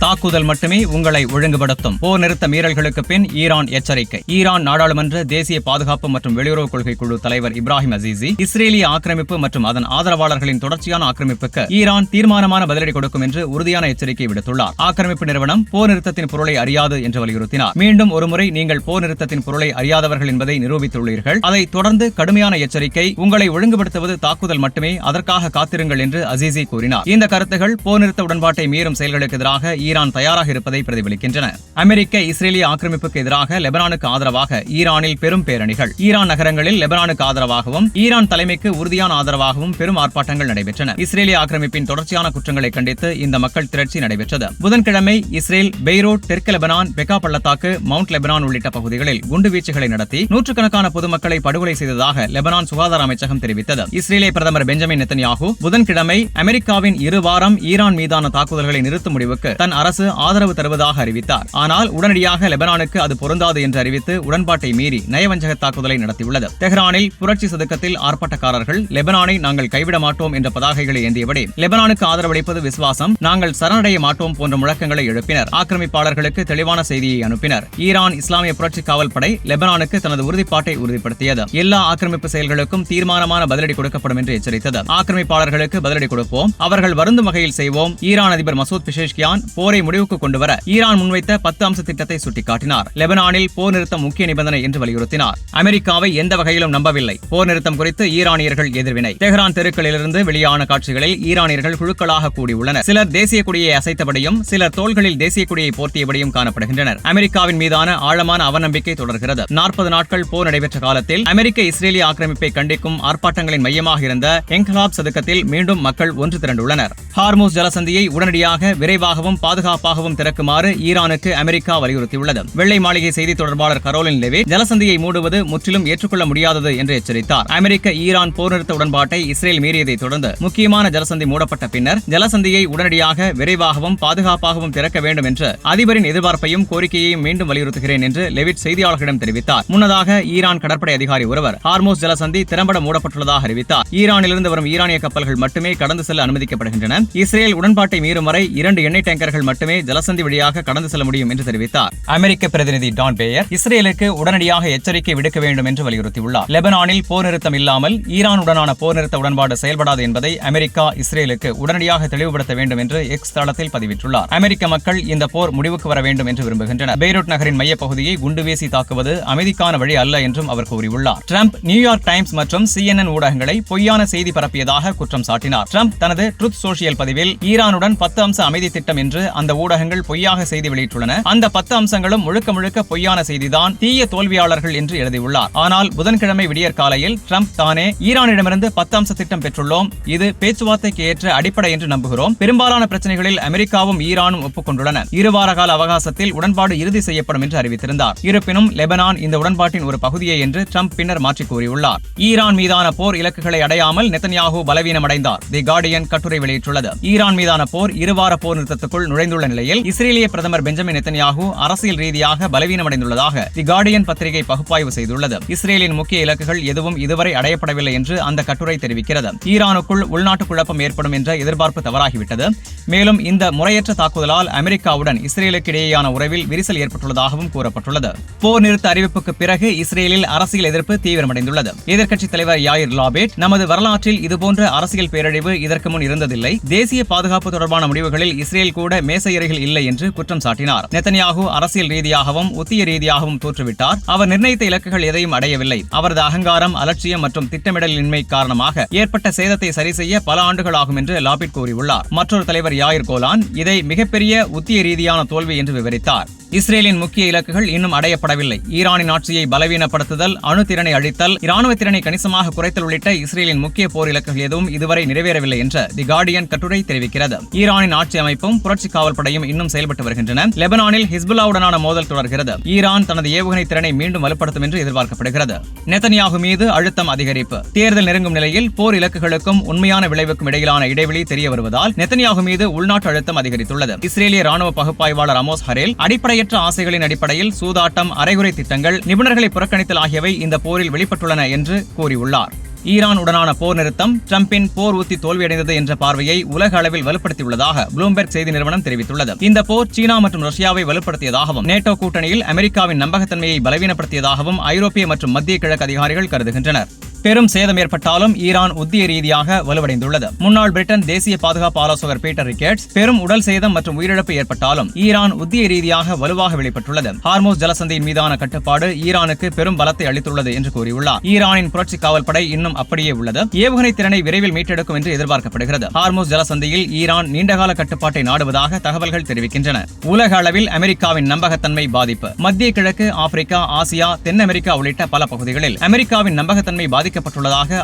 தாக்குதல் மட்டுமே உங்களை ஒழுங்குபடுத்தும். போர் நிறுத்த மீறல்களுக்கு பின் ஈரான் எச்சரிக்கை. ஈரான் நாடாளுமன்ற தேசிய பாதுகாப்பு மற்றும் வெளியுறவு கொள்கை குழு தலைவர் இப்ராஹிம் அசீசி இஸ்ரேலிய ஆக்கிரமிப்பு மற்றும் அதன் ஆதரவாளர்களின் தொடர்ச்சியான ஆக்கிரமிப்புக்கு ஈரான் தீர்மானமான பதிலடி கொடுக்கும் என்று உறுதியான எச்சரிக்கை விடுத்துள்ளார். ஆக்கிரமிப்பு நிறுவனம் போர் நிறுத்தத்தின் பொருளை அறியாது என்று வலியுறுத்தினார். மீண்டும் ஒருமுறை நீங்கள் போர் நிறுத்தத்தின் பொருளை அறியாதவர்கள் என்பதை நிரூபித்துள்ளீர்கள். அதை தொடர்ந்து கடுமையான எச்சரிக்கை. உங்களை ஒழுங்குபடுத்துவது தாக்குதல் மட்டுமே, அதற்காக காத்திருங்கள் என்று அசீசி கூறினார். இந்த கருத்துகள் போர் நிறுத்த உடன்பாட்டை மீறும் செயல்களுக்கு எதிராக ஈரான் தயாராக இருப்பதை பிரதிபலிக்கின்றன. அமெரிக்க இஸ்ரேலிய ஆக்கிரமிப்புக்கு எதிராக லெபனானுக்கு ஆதரவாக ஈரானில் பெரும் பேரணிகள். ஈரான் நகரங்களில் லெபனானுக்கு ஆதரவாகவும் ஈரான் தலைமைக்கு உறுதியான ஆதரவாகவும் பெரும் ஆர்ப்பாட்டங்கள் நடைபெற்றன. இஸ்ரேலிய ஆக்கிரமிப்பின் தொடர்ச்சியான குற்றங்களை கண்டித்து இந்த மக்கள் திரட்சி நடைபெற்றது. புதன்கிழமை இஸ்ரேல் பெய்ரூட், தெற்கு லெபனான், பெக்கா பள்ளத்தாக்கு, மவுண்ட் லெபனான் உள்ளிட்ட பகுதிகளில் குண்டுவீச்சுகளை நடத்தி நூற்றுக்கணக்கான பொதுமக்களை படுகொலை செய்ததாக லெபனான் சுகாதார அமைச்சகம் தெரிவித்தது. இஸ்ரேலிய பிரதமர் பெஞ்சமின் நெத்தன்யாகு புதன்கிழமை அமெரிக்காவின் 2 வாரம் ஈரான் மீதான தாக்குதல்களை நிறுத்தும் முடிவுக்கு தன் அரசு ஆதரவு தருவதாக அறிவித்தார். ஆனால் உடனடியாக லெபனானுக்கு அது பொருந்தாது என்று அறிவித்து உடன்பாட்டை மீறி நயவஞ்சக தாக்குதலை நடத்தியுள்ளது. தெஹ்ரானில் புரட்சி சதுக்கத்தில் ஆர்ப்பாட்டக்காரர்கள் லெபனானை நாங்கள் கைவிட மாட்டோம் என்ற பதாகைகளை ஏந்தியபடி லெபனானுக்கு ஆதரவளிப்பது விசுவாசம், நாங்கள் சரணடைய மாட்டோம் போன்ற முழக்கங்களை எழுப்பினர். ஆக்கிரமிப்பாளர்களுக்கு தெளிவான செய்தியை அனுப்பினர். ஈரான் இஸ்லாமிய புரட்சி காவல் படை லெபனானுக்கு தனது உறுதிப்பாட்டை உறுதிப்படுத்தியது. எல்லா ஆக்கிரமிப்பு செயல்களுக்கும் தீர்மானமான பதிலடி கொடுக்கப்படும் என்று எச்சரித்தது. ஆக்கிரமிப்பாளர்களுக்கு பதிலடி கொடுப்போம், அவர்கள் வருந்தும் வகையில் செய்வோம். ஈரான் அதிபர் மசூத் பெஷேஷ்கியான் போரை முடிவுக்கு கொண்டுவர ஈரான் முன்வைத்த 10 அம்ச திட்டத்தை சுட்டிக்காட்டினார். லெபனானில் போர் நிறுத்தம் முக்கிய நிபந்தனை என்று வலியுறுத்தினார். அமெரிக்காவை எந்த வகையிலும் நம்பவில்லை. போர் நிறுத்தம் குறித்து ஈரானியர்கள் எதிர்வினை. தெஹ்ரான் தெருக்களிலிருந்து வெளியான காட்சிகளில் ஈரானியர்கள் குழுக்களாக கூடியுள்ளனர். சிலர் தேசிய கொடியை அசைத்தபடியும் சிலர் தோள்களில் தேசிய கொடியை போர்த்தியபடியும் காணப்படுகின்றனர். அமெரிக்காவின் மீதான ஆழமான அவநம்பிக்கை தொடர்கிறது. 40 நாட்கள் போர் நடைபெற்ற காலத்தில் அமெரிக்க இஸ்ரேலிய ஆக்கிரமிப்பை கண்டிக்கும் ஆர்ப்பாட்டங்களின் மையமாக இருந்த என்கலாப் சதுக்கத்தில் மீண்டும் மக்கள் ஒன்று திரண்டுள்ளனர். ஹார்மூஸ் ஜலசந்தியை உடனடியாக விரைவாகவும் பாதுகாப்பாகவும் திறக்குமாறு ஈரானுக்கு அமெரிக்கா வலியுறுத்தியுள்ளது. வெள்ளை மாளிகை செய்தி தொடர்பாளர் கரோலின் லெவிட் ஜலசந்தியை மூடுவது முற்றிலும் ஏற்றுக்கொள்ள முடியாதது என்று எச்சரித்தார். அமெரிக்க ஈரான் போர் நிறுத்த உடன்பாட்டை இஸ்ரேல் மீறியதை தொடர்ந்து முக்கியமான ஜலசந்தி மூடப்பட்ட பின்னர் ஜலசந்தியை உடனடியாக விரைவாகவும் பாதுகாப்பாகவும் திறக்க வேண்டும் என்று அதிபரின் எதிர்பார்ப்பையும் கோரிக்கையையும் மீண்டும் வலியுறுத்துகிறேன் என்று லெவிட் செய்தியாளர்களிடம் தெரிவித்தார். முன்னதாக ஈரான் கடற்படை அதிகாரி ஒருவர் ஹார்மூஸ் ஜலசந்தி திறம்பட மூடப்பட்டுள்ளதாக அறிவித்தார். ஈரானிலிருந்து வரும் ஈரானிய கப்பல்கள் மட்டுமே கடந்து செல்ல அனுமதிக்கப்படுகின்றன. இஸ்ரேல் உடன்பாட்டை மீறும் வரை 2 எண்ணெய் டேங்கர்கள் மட்டுமே ஜலசந்தி வழியாக கடந்து செல்ல முடியும் என்று தெரிவித்தார். அமெரிக்க பிரதிநிதி டான் பேயர் இஸ்ரேலுக்கு உடனடியாக எச்சரிக்கை விடுக்க வேண்டும் என்று வலியுறுத்தியுள்ளார். லெபனானில் போர் நிறுத்தம் இல்லாமல் ஈரானுடனான போர் நிறுத்த உடன்பாடு செயல்படாது என்பதை அமெரிக்கா இஸ்ரேலுக்கு உடனடியாக தெளிவுபடுத்த வேண்டும் என்று எக்ஸ் தளத்தில் பதிவிட்டுள்ளார். அமெரிக்க மக்கள் இந்த போர் முடிவுக்கு வர வேண்டும் என்று விரும்புகின்றனர். பெய்ரூட் நகரின் மையப்பகுதியை குண்டு வீசி தாக்குவது அமைதிக்கான வழி அல்ல என்றும் அவர் கூறியுள்ளார். ட்ரம்ப் நியூயார்க் டைம்ஸ் மற்றும் CNN ஊடகங்களை பொய்யான செய்தி பரப்பியதாக குற்றம் சாட்டினார். ட்ரம்ப் தனது ட்ரூத் சோஷியல் பதிவில் ஈரானுடன் 10 அம்ச அமைதி திட்டம் என்று அந்த ஊடகங்கள் பொய்யாக செய்தி வெளியிட்டுள்ளன. அந்த 10 அம்சங்களும் முழுக்க முழுக்க பொய்யான செய்திதான், தீய தோல்வியாளர்கள் என்று எழுதியுள்ளார். ஆனால் புதன்கிழமை விடியற் காலையில் ட்ரம்ப் தானே ஈரானிடமிருந்து 10 அம்ச திட்டம் பெற்றுள்ளோம், இது பேச்சுவார்த்தைக்கு ஏற்ற அடிப்படை என்று நம்புகிறோம், பெரும்பாலான பிரச்சனைகளில் அமெரிக்காவும் ஈரானும் ஒப்புக்கொண்டுள்ளன, 2 வார கால அவகாசத்தில் உடன்பாடு இறுதி செய்யப்படும் என்று அறிவித்திருந்தார். இருப்பினும் லெபனான் இந்த உடன்பாட்டின் ஒரு பகுதியே என்று ட்ரம்ப் பின்னர் மாற்றி கூறியுள்ளார். ஈரான் மீதான போர் இலக்குகளை அடையாமல் நெத்தன்யாகு பலவீனமடைந்தார். தி கார்டியன் கட்டுரை வெளியிட்டுள்ளது. ஈரான் மீதான போர் 2 வார போர் நிறுத்தத்துக்குள் நுழைந்துள்ள நிலையில் இஸ்ரேலிய பிரதமர் பெஞ்சமின் நெத்தன்யாகு அரசியல் ரீதியாக பலவீனமடைந்துள்ளதாக தி கார்டியன் பத்திரிகை பகுப்பாய்வு செய்துள்ளது. இஸ்ரேலின் முக்கிய இலக்குகள் எதுவும் இதுவரை அடையப்படவில்லை என்று அந்த கட்டுரை தெரிவிக்கிறது. ஈரானுக்குள் உள்நாட்டு குழப்பம் ஏற்படும் என்ற எதிர்பார்ப்பு தவறாகிவிட்டது. மேலும் இந்த முறையற்ற தாக்குதலால் அமெரிக்காவுடன் இஸ்ரேலுக்கு இடையேயான உறவில் விரிசல் ஏற்பட்டுள்ளதாகவும் கூறப்பட்டுள்ளது. போர் நிறுத்த அறிவிப்புக்கு பிறகு இஸ்ரேலில் அரசியல் எதிர்ப்பு தீவிரமடைந்துள்ளது. எதிர்க்கட்சித் தலைவர் யாயிர் லாபேட் நமது வரலாற்றில் இதுபோன்ற அரசியல் பேரழிவு இதற்கு முன் இருந்ததில்லை, தேசிய பாதுகாப்பு தொடர்பான முடிவுகளில் இஸ்ரேல் கூட மேசையறைகள் இல்லை என்று குற்றம் சாட்டினார். நெத்தன்யாகு அரசியல் ரீதியாகவும் உத்திய ரீதியாகவும் தோற்றுவிட்டார். அவர் நிர்ணயித்த இலக்குகள் எதையும் அடையவில்லை. அவரது அகங்காரம், அலட்சியம் மற்றும் திட்டமிடலின்மை காரணமாக ஏற்பட்ட சேதத்தை சரி செய்ய பல ஆண்டுகளாகும் என்று லாபிட் கூறியுள்ளார். மற்றொரு தலைவர் யாயிர் கோலான் இதை மிகப்பெரிய உத்திய ரீதியான தோல்வி என்று விவரித்தார். இஸ்ரேலின் முக்கிய இலக்குகள் இன்னும் அடையப்படவில்லை. ஈரானின் ஆட்சியை பலவீனப்படுத்துதல், அணு திறனை அழித்தல், இராணுவ திறனை கணிசமாக குறைத்தல் உள்ளிட்ட இஸ்ரேலின் முக்கிய போர் இலக்குகள் எதுவும் இதுவரை நிறைவேறவில்லை என்று தி கார்டியன் கட்டுரை தெரிவிக்கிறது. ஈரானின் ஆட்சி அமைப்பும் புரட்சி காவல் படையும் இன்னும் செயல்பட்டு வருகின்றன. லெபனானில் ஹிஸ்புல்லாவுடனான மோதல் தொடர்கிறது. ஈரான் தனது ஏவுகணை திறனை மீண்டும் வலுப்படுத்தும் என்று எதிர்பார்க்கப்படுகிறது. நெத்தன்யாகு மீது அழுத்தம் அதிகரிப்பு. தேர்தல் நெருங்கும் நிலையில் போர் இலக்குகளுக்கும் உண்மையான விளைவுக்கும் இடையிலான இடைவெளி தெரிய வருவதால் நெத்தன்யாகு மீது உள்நாட்டு அழுத்தம் அதிகரித்துள்ளது. இஸ்ரேலிய ராணுவ பகுப்பாய்வாளர் அமோஸ் ஹரேல் அடிப்படையற்ற ஆசைகளின் அடிப்படையில் சூதாட்டம், அரைகுறை திட்டங்கள், நிபுணர்களை புறக்கணித்தல் ஆகியவை இந்த போரில் வெளிப்பட்டுள்ளன என்று கூறியுள்ளார். ஈரான் உடனான போர் நிறுத்தம் டிரம்பின் போர் உத்தி தோல்வியடைந்தது என்ற பார்வையை உலக அளவில் வலுப்படுத்தியுள்ளதாக ப்ளூம்பெர்க் செய்தி நிறுவனம் தெரிவித்துள்ளது. இந்த போர் சீனா மற்றும் ரஷ்யாவை வலுப்படுத்தியதாகவும் நேட்டோ கூட்டணியில் அமெரிக்காவின் நம்பகத்தன்மையை பலவீனப்படுத்தியதாகவும் ஐரோப்பிய மற்றும் மத்திய கிழக்கு அதிகாரிகள் கருதுகின்றனர். பெரும் சேதம் ஏற்பட்டாலும் ஈரான் உத்திய ரீதியாக வலுவடைந்துள்ளது. முன்னாள் பிரிட்டன் தேசிய பாதுகாப்பு ஆலோசகர் பீட்டர் ரிக்கெட்ஸ், பெரும் உடல் சேதம் மற்றும் உயிரிழப்பு ஏற்பட்டாலும் ஈரான் உத்திய ரீதியாக வலுவாக வெளிப்பட்டுள்ளது. ஹார்மோஸ் ஜலசந்தியின் மீதான கட்டுப்பாடு ஈரானுக்கு பெரும் பலத்தை அளித்துள்ளது என்று கூறியுள்ளார். ஈரானின் புரட்சி காவல்படை இன்னும் அப்படியே உள்ளது. ஏவுகணை திறனை விரைவில் மீட்டெடுக்கும் என்று எதிர்பார்க்கப்படுகிறது. ஹார்மோஸ் ஜலசந்தியில் ஈரான் நீண்டகால கட்டுப்பாட்டை நாடுவதாக தகவல்கள் தெரிவிக்கின்றன. உலக அளவில் அமெரிக்காவின் நம்பகத்தன்மை பாதிப்பு. மத்திய கிழக்கு, ஆப்பிரிக்கா, ஆசியா, தென் அமெரிக்கா உள்ளிட்ட பல பகுதிகளில் அமெரிக்காவின் நம்பகத்தன்மை பாதிக்கப்பட்டுள்ளதாக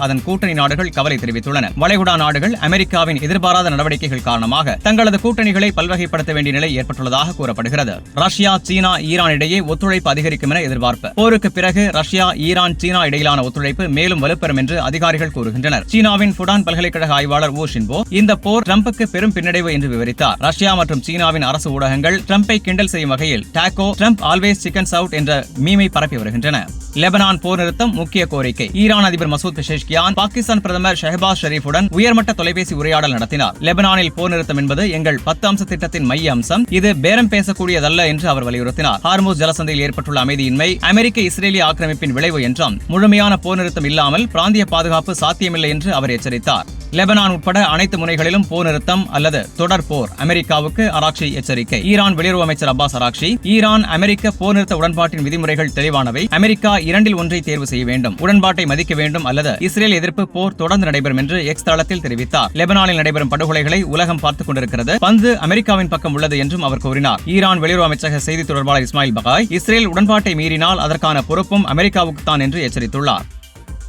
அதன் கூட்டணி நாடுகள் கவலை தெரிவித்துள்ளன. வளைகுடா நாடுகள் அமெரிக்காவின் எதிர்பாராத நடவடிக்கைகள் காரணமாக தங்களது கூட்டணிகளை பல்வகைப்படுத்த வேண்டிய நிலை ஏற்பட்டுள்ளதாக கூறப்படுகிறது. ரஷ்யா, சீனா, ஈரான் இடையே ஒத்துழைப்பு அதிகரிக்கும் என எதிர்பார்ப்பு. போருக்கு பிறகு ரஷ்யா, ஈரான், சீனா இடையிலான ஒத்துழைப்பு மேலும் வலுப்பெறும் என்று அதிகாரிகள் கூறுகின்றனர். சீனாவின் ஃபுடான் பல்கலைக்கழக ஆய்வாளர் வு ஷின்போ இந்த போர் டிரம்புக்கு பெரும் பின்னடைவு என்று விவரித்தார். ரஷ்யா மற்றும் சீனாவின் அரசு ஊடகங்கள் டிரம்பை கிண்டல் செய்யும் வகையில் டாக்கோ ட்ரம்ப் ஆல்வேஸ் சிக்கன்ஸ் அவுட் என்ற மீமை பரப்பி வருகின்றன. லெபனான் போர் நிறுத்தம் முக்கிய கோரிக்கை. ஈரான் அதிபர் மசூத் பெஷேஷ்கியான் பாகிஸ்தான் பிரதமர் ஷெஹபாஸ் ஷெரீஃபுடன் உயர்மட்ட தொலைபேசி உரையாடல் நடத்தினார். லெபனானில் போர் நிறுத்தம் என்பது எங்கள் 10 அம்ச திட்டத்தின் மைய அம்சம். இது பேரம் பேசக்கூடியதல்ல என்று அவர் வலியுறுத்தினார். ஹார்மூஸ் ஜலசந்தையில் ஏற்பட்டுள்ள அமைதியின்மை அமெரிக்க இஸ்ரேலிய ஆக்கிரமிப்பின் விளைவு என்றும் முழுமையான போர் நிறுத்தம் இல்லாமல் பிராந்திய பாதுகாப்பு சாத்தியமில்லை என்று அவர் எச்சரித்தார். லெபனான் உட்பட அனைத்து முனைகளிலும் போர் நிறுத்தம் அல்லது தொடர் போர் அமெரிக்காவுக்கு அராக்சி எச்சரிக்கை. ஈரான் வெளியுறவு அமைச்சர் அப்பாஸ் அராக்சி, ஈரான் அமெரிக்க போர் நிறுத்த உடன்பாட்டின் விதிமுறைகள் தெளிவானவை. அமெரிக்கா இரண்டில் ஒன்றை தேர்வு செய்ய வேண்டும். உடன்பாட்டை மதிக்க வேண்டும் அல்லது இஸ்ரேல் எதிர்ப்பு போர் தொடர்ந்து நடைபெறும் என்று எக்ஸ் தளத்தில் தெரிவித்தார். லெபனானில் நடைபெறும் படுகொலைகளை உலகம் பார்த்துக் கொண்டிருக்கிறது. பந்து அமெரிக்காவின் பக்கம் உள்ளது என்றும் அவர் கூறினார். ஈரான் வெளியுறவு அமைச்சக செய்தி தொடர்பாளர் இஸ்மாயில் பகாய், இஸ்ரேல் உடன்பாட்டை மீறினால் அதற்கான பொறுப்பும் அமெரிக்காவுக்குத்தான் என்று எச்சரித்துள்ளார்.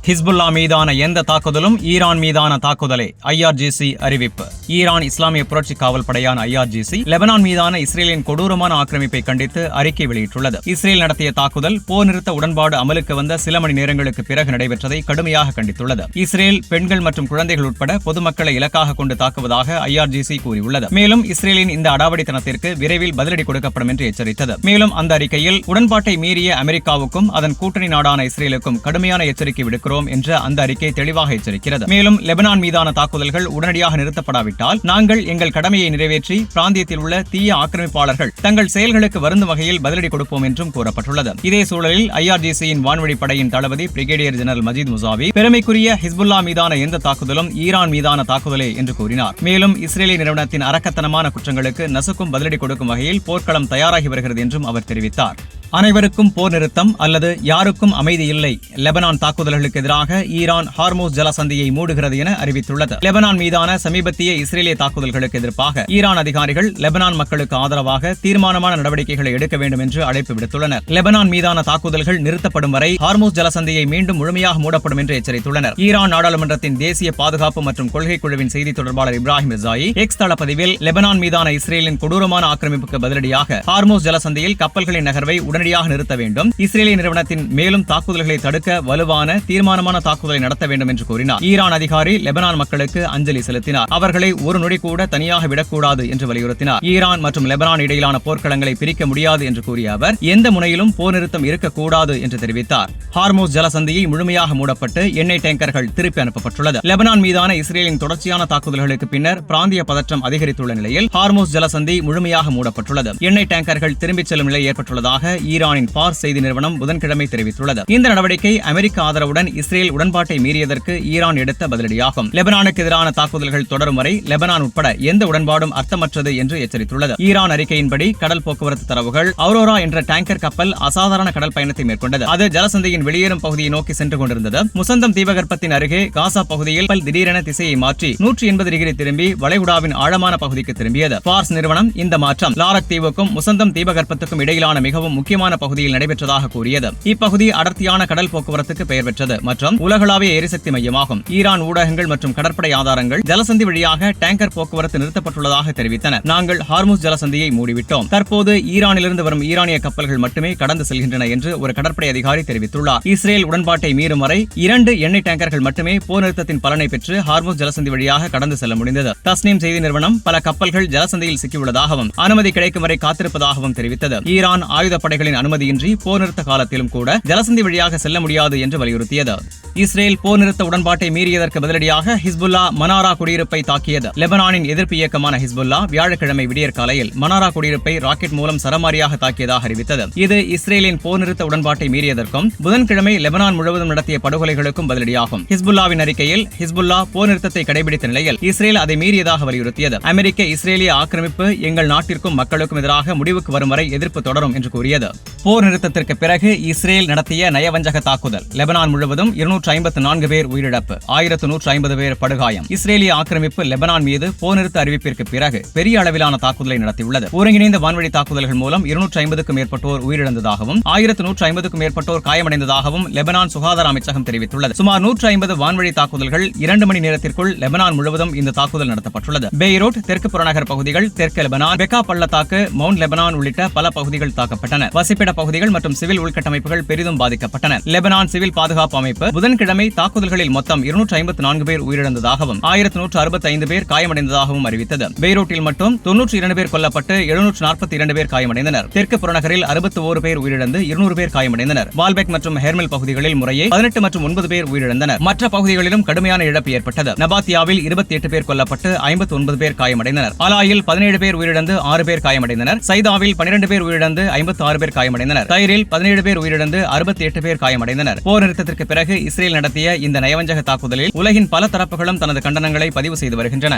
ஹிஸ்புல்லா மீதான எந்த தாக்குதலும் ஈரான் மீதான தாக்குதலே, ஐஆர்ஜிசி அறிவிப்பு. ஈரான் இஸ்லாமிய புரட்சி காவல் படையான ஐஆர்ஜிசி லெபனான் மீதான இஸ்ரேலின் கொடூரமான ஆக்கிரமிப்பை கண்டித்து அறிக்கை வெளியிட்டுள்ளது. இஸ்ரேல் நடத்திய தாக்குதல் போர் நிறுத்த உடன்பாடு அமலுக்கு வந்த சில மணி நேரங்களுக்கு பிறகு நடைபெற்றதை கடுமையாக கண்டித்துள்ளது. இஸ்ரேல் பெண்கள் மற்றும் குழந்தைகள் உட்பட பொதுமக்களை இலக்காக கொண்டு தாக்குவதாக ஐஆர்ஜிசி கூறியுள்ளது. மேலும் இஸ்ரேலின் இந்த அடாவடித்தனத்திற்கு விரைவில் பதிலடி கொடுக்கப்படும் என்று எச்சரித்தது. மேலும் அந்த அறிக்கையில் உடன்பாட்டை மீறிய அமெரிக்காவுக்கும் அதன் கூட்டணி நாடான இஸ்ரேலுக்கும் கடுமையான எச்சரிக்கை விடுக்கிறோம் என்ற அந்த அறிக்கை தெளிவாக எச்சரிக்கிறது. மேலும் லெபனான் மீதான தாக்குதல்கள் உடனடியாக நிறுத்தப்படாவிட்டால் நாங்கள் எங்கள் கடமையை நிறைவேற்றி பிராந்தியத்தில் உள்ள தீய ஆக்கிரமிப்பாளர்கள் தங்கள் செயல்களுக்கு வருந்தும் வகையில் பதிலடி கொடுப்போம் என்றும் கூறப்பட்டுள்ளது. இதே சூழலில் ஐஆர்ஜிசியின் வான்வழி படையின் தளபதி பிரிகேடியர் ஜெனரல் மஜீத் முசாவி பெருமைக்குரிய ஹிஸ்புல்லா மீதான எந்த தாக்குதலும் ஈரான் மீதான தாக்குதலே என்று கூறினார். மேலும் இஸ்ரேலிய நிறுவனத்தின் அரக்கத்தனமான குற்றங்களுக்கு நசுக்கும் பதிலடி கொடுக்கும் வகையில் போர்க்களம் தயாராகி வருகிறது என்றும் அவர் தெரிவித்தார். அனைவருக்கும் போர் நிறுத்தம் அல்லது யாருக்கும் அமைதி இல்லை. லெபனான் தாக்குதல்களுக்கு எதிராக ஈரான் ஹார்மூஸ் ஜலசந்தியை மூடுகிறது என அறிவித்துள்ளது. லெபனான் மீதான சமீபத்திய இஸ்ரேலிய தாக்குதல்களுக்கு எதிர்ப்பாக ஈரான் அதிகாரிகள் லெபனான் மக்களுக்கு ஆதரவாக தீர்மானமான நடவடிக்கைகளை எடுக்க வேண்டும் என்று அழைப்பு விடுத்துள்ளனர். லெபனான் மீதான தாக்குதல்கள் நிறுத்தப்படும் வரை ஹார்மூஸ் ஜலசந்தியை மீண்டும் முழுமையாக மூடப்படும் என்று எச்சரித்துள்ளனர். ஈரான் நாடாளுமன்றத்தின் தேசிய பாதுகாப்பு மற்றும் கொள்கை குழுவின் செய்தி தொடர்பாளர் இப்ராஹிம் ரிசாயி எக்ஸ் தளப்பதிவில் லெபனான் மீதான இஸ்ரேலின் கொடூரமான ஆக்கிரமிப்புக்கு பதிலடியாக ஹார்மூஸ் ஜலசந்தியில் கப்பல்களின் நகர்வை நிறுத்த வேண்டும். இஸ்ரேலிய நிறுவனத்தின் மேலும் தாக்குதல்களை தடுக்க வலுவான தீர்மானமான தாக்குதலை நடத்த வேண்டும் என்று கூறினார். ஈரான் அதிகாரி லெபனான் மக்களுக்கு அஞ்சலி செலுத்தினார். அவர்களை ஒரு நொடி கூட தனியாக விடக்கூடாது என்று வலியுறுத்தினார். ஈரான் மற்றும் லெபனான் இடையிலான போர்க்களங்களை பிரிக்க முடியாது என்று கூறிய அவர் எந்த முனையிலும் போர் நிறுத்தம் இருக்கக்கூடாது என்று தெரிவித்தார். ஹார்மூஸ் ஜலசந்தியை முழுமையாக மூடப்பட்டு எண்ணெய் டேங்கர்கள் திருப்பி அனுப்பப்பட்டுள்ளது. லெபனான் மீதான இஸ்ரேலின் தொடர்ச்சியான தாக்குதல்களுக்கு பின்னர் பிராந்திய பதற்றம் அதிகரித்துள்ள நிலையில் ஹார்மூஸ் ஜலசந்தி முழுமையாக மூடப்பட்டுள்ளது. எண்ணெய் டேங்கர்கள் திரும்பிச் செல்லும் நிலை ஏற்பட்டுள்ளதாக ஈரானின் பார்ஸ் செய்தி நிறுவனம் புதன்கிழமை தெரிவித்துள்ளது. இந்த நடவடிக்கை அமெரிக்க ஆதரவுடன் இஸ்ரேல் உடன்பாட்டை மீறியதற்கு ஈரான் எடுத்த பதிலடியாகும். லெபனானுக்கு எதிரான தாக்குதல்கள் தொடரும் வரை லெபனான் உட்பட எந்த உடன்பாடும் அர்த்தமற்றது என்று எச்சரித்துள்ளது. ஈரான் அறிக்கையின்படி கடல் போக்குவரத்து தரவுகள் அவுரோரா என்ற டேங்கர் கப்பல் அசாதாரண கடல் பயணத்தை மேற்கொண்டது. அது ஜலசந்தியின் வெளியேறும் பகுதியை நோக்கி சென்று கொண்டிருந்தது. முசந்தம் தீபகற்பத்தின் அருகே காசா பகுதியில் திடீரென திசையை மாற்றி 180 டிகிரி திரும்பி வளைகுடாவின் ஆழமான பகுதிக்கு திரும்பியது. பார்ஸ் நிறுவனம் இந்த மாற்றம் லாரக் தீவுக்கும் முசந்தம் தீபகற்பத்துக்கும் இடையிலான மிகவும் முக்கியமான பகுதியில் நடைபெற்றதாக கூறியது. இப்பகுதி அடர்த்தியான கடல் போக்குவரத்துக்கு பெயர் பெற்றது மற்றும் உலகளாவிய எரிசக்தி மையமாகும். ஈரான் ஊடகங்கள் மற்றும் கடற்படை ஆதாரங்கள் ஜலசந்தி வழியாக டேங்கர் போக்குவரத்து நிறுத்தப்பட்டுள்ளதாக தெரிவித்தன. நாங்கள் ஹார்மூஸ் ஜலசந்தியை மூடிவிட்டோம். தற்போது ஈரானிலிருந்து வரும் ஈரானிய கப்பல்கள் மட்டுமே கடந்து செல்கின்றன என்று ஒரு கடற்படை அதிகாரி தெரிவித்துள்ளார். இஸ்ரேல் உடன்பாட்டை மீறும் வரை 2 எண்ணெய் டேங்கர்கள் மட்டுமே போர் நிறுத்தத்தின் பலனை பெற்று ஹார்மூஸ் ஜலசந்தி வழியாக கடந்து செல்ல முடிந்தது. தஸ்னீம் செய்தி நிறுவனம் பல கப்பல்கள் ஜலசந்தியில் சிக்கியுள்ளதாகவும் அனுமதி கிடைக்கும் வரை காத்திருப்பதாகவும் தெரிவித்தது. ஈரான் ஆயுதப்படைகளின் அனுமதியின்றி போர் நிறுத்த காலத்திலும் கூட ஜலசந்தி வழியாக செல்ல முடியாது என்று வலியுறுத்தியது. இஸ்ரேல் போர் நிறுத்த உடன்பாட்டை மீறியதற்கு பதிலடியாக ஹிஸ்புல்லா மனாரா குடியிருப்பை தாக்கியது. லெபனானின் எதிர்ப்பு இயக்கமான ஹிஸ்புல்லா வியாழக்கிழமை விடியற்காலையில் மனாரா குடியிருப்பை ராக்கெட் மூலம் சரமாரியாக தாக்கியதாக அறிவித்தது. இது இஸ்ரேலின் போர் நிறுத்த உடன்பாட்டை மீறியதற்கும் புதன்கிழமை லெபனான் முழுவதும் நடத்திய படுகொலைகளுக்கும் பதிலடியாகும். ஹிஸ்புல்லாவின் அறிக்கையில் ஹிஸ்புல்லா போர் நிறுத்தத்தை கடைபிடித்த நிலையில் இஸ்ரேல் அதை மீறியதாக வலியுறுத்தியது. அமெரிக்க இஸ்ரேலிய ஆக்கிரமிப்பு எங்கள் நாட்டிற்கும் மக்களுக்கும் எதிராக முடிவுக்கு வரும் வரை எதிர்ப்பு தொடரும் என்று கூறியது. போர் நிறுத்தத்திற்கு பிறகு இஸ்ரேல் நடத்திய நயவஞ்சக தாக்குதல். லெபனான் முழுவதும் 254 பேர் உயிரிழப்பு, 1150 பேர் படுகாயம். இஸ்ரேலிய ஆக்கிரமிப்பு லெபனான் மீது போர் நிறுத்த அறிவிப்பிற்கு பிறகு பெரிய அளவிலான தாக்குதலை நடத்தியுள்ளது. ஒருங்கிணைந்த வான்வழி தாக்குதல்கள் மூலம் 250க்கும் மேற்பட்டோர் உயிரிழந்ததாகவும் 1150க்கும் மேற்பட்டோர் காயமடைந்ததாகவும் லெபனான் சுகாதார அமைச்சகம் தெரிவித்துள்ளது. சுமார் 150 வான்வழி தாக்குதல்கள் 2 மணி நேரத்திற்குள் லெபனான் முழுவதும் இந்த தாக்குதல் நடத்தப்பட்டுள்ளது. பெய்ரூட், தெற்கு புறநகர் பகுதிகள், தெற்கு லெபனான், பெக்கா பள்ளத்தாக்கு, மவுண்ட் லெபனான் உள்ளிட்ட பல பகுதிகள் தாக்கப்பட்டன. வசிப்பிட பகுதிகள் மற்றும் சிவில் உள்கட்டமைப்புகள் பெரிதும் பாதிக்கப்பட்டன. லெபனான் சிவில் பாதுகாப்பு அமைப்பு புதன்கிழமை தாக்குதல்களில் மொத்தம் 254 பேர் உயிரிழந்ததாகவும் 1165 பேர் காயமடைந்ததாகவும் அறிவித்தது. பெய்ரூட்டில் மட்டும் 92 பேர் கொல்லப்பட்டு 742 பேர் காயமடைந்தனர். தெற்கு புறநகரில் 61 பேர் உயிரிழந்து 200 பேர் காயமடைந்தனர். பால்பெக் மற்றும் ஹெர்மெல் பகுதிகளில் முறையே 18 மற்றும் 9 பேர் உயிரிழந்தனர். மற்ற பகுதிகளிலும் கடுமையான இழப்பு ஏற்பட்டது. நபாத்தியாவில் 28 பேர் கொல்லப்பட்டு 59 பேர் காயமடைந்தனர். அலாயில் 17 பேர் உயிரிழந்து 6 பேர் காயமடைந்தனர். சைதாவில் 12 பேர் உயிரிழந்து 56 பேர் காயமடைந்தனர். தைரில் 17 பேர் உயிரிழந்து 68 பேர் காயமடைந்தனர். போர் நிறுத்தத்திற்கு பிறகு இஸ்ரேல் நடத்திய இந்த நயவஞ்சக தாக்குதலில் உலகின் பல தரப்புகளும் தனது கண்டனங்களை பதிவு செய்து வருகின்றன.